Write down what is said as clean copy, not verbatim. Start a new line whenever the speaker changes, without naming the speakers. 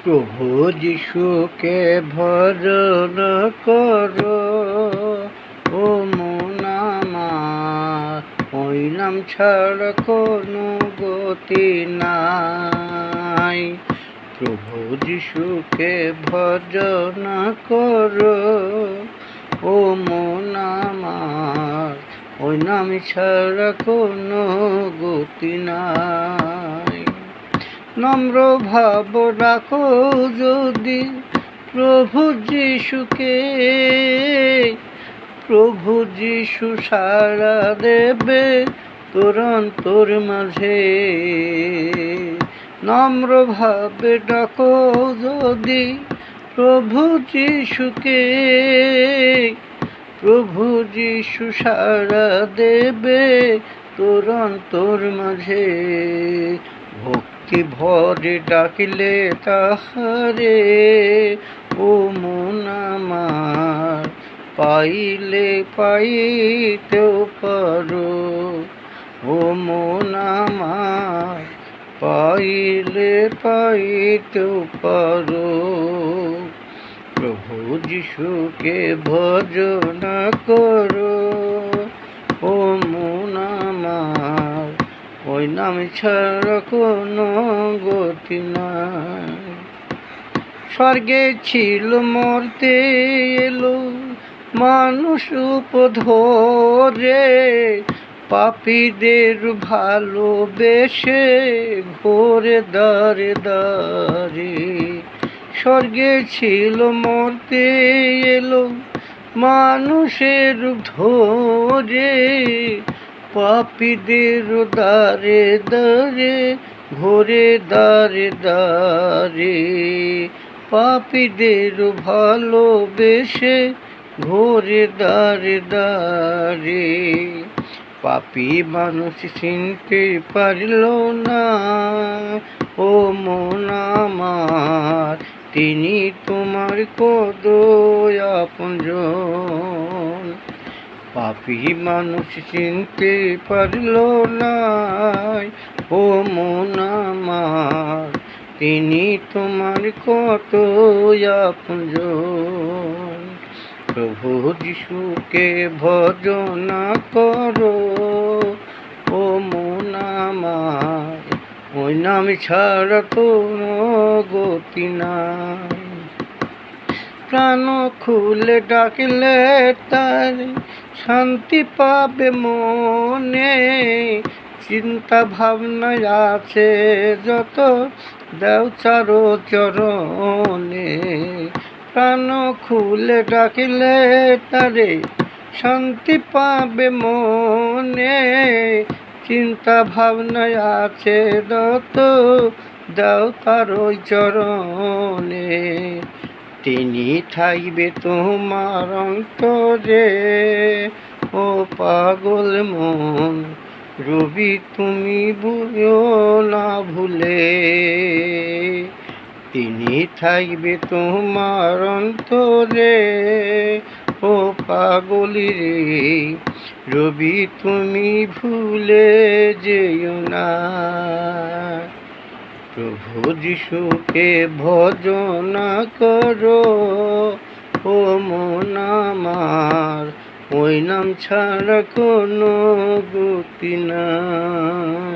প্রভু যিশুকে ভজন করো, ও মন আমার, ওই নাম ছাড়া কোনো গতি নাই। প্রভু যিশুকে ভজন করো, ও মন আমার, ওই নাম ছাড়া কোনো গতি নাই। নম্র ভাব রাখো যদি প্রভু যিশুকে, প্রভু যিশু সাড়া দেবে তোর অন্তর মাঝে। নম্র ভাবে ডাকো যদি প্রভু যিশুকে, প্রভু যিশু সাড়া দেবে তোর অন্তর মাঝে। ভক্তি ভরে ডাকিলে তাহারে, ও মন আমার, পাইলে পাইতেও পারো। ও মন আমার, পাইলে পাইতেও পারো। প্রভু যিশুকে ভজন করো, ও মন আমার, ওই নাম ছাড়া কোনো গতি নাই। স্বর্গে ছিল মরতে এলো মানুষ উপধরে, পাপীদের ভালোবেসে ঘোরে দাঁড়ে দাঁড়ে। স্বর্গে ছিল মরতে এলো মানুষের ধরে, পাপীদের দাঁড়ে দাঁড়ে ঘোরে দাঁড়ে দাঁড়ে। পাপীদের ভালোবেসে ঘোরে দাঁড়ে দাঁড়ে। পাপী মানুষ চিনতে পারল না, ও মন আমার, তিনি তোমার কত আপনজন। পাপী মানুষ চিনতে পারল না, ও মন আমার, তিনি তোমার কত আপনজন। প্রভু যিশুকে ভজন করো, ও মন আমার, ওই নাম ছাড়া কোনো গতি নাই। প্রাণ খুলে ডাকলে তার শান্তি পাবে মনে, চিন্তা ভাবনা আছে যত দাও চারো চরণে। প্রাণ খুলে ডাকলে তারে শান্তি পাবে মনে, চিন্তা ভাবনা আছে যত দাও তার ওই চরণে। তিনি থাকবে তোমার অন্তরে, ও পাগল মন, রবি তুমি বুঝো না ভুলে। তিনি থাকবে তোমার অন্তরে, ও পাগলি রে, রবি তুমি ভুলে যেও না। প্রভু যিশুকে ভজন করো, ও মন আমার, ওই নাম ছাড়া কোনো গতি নাই।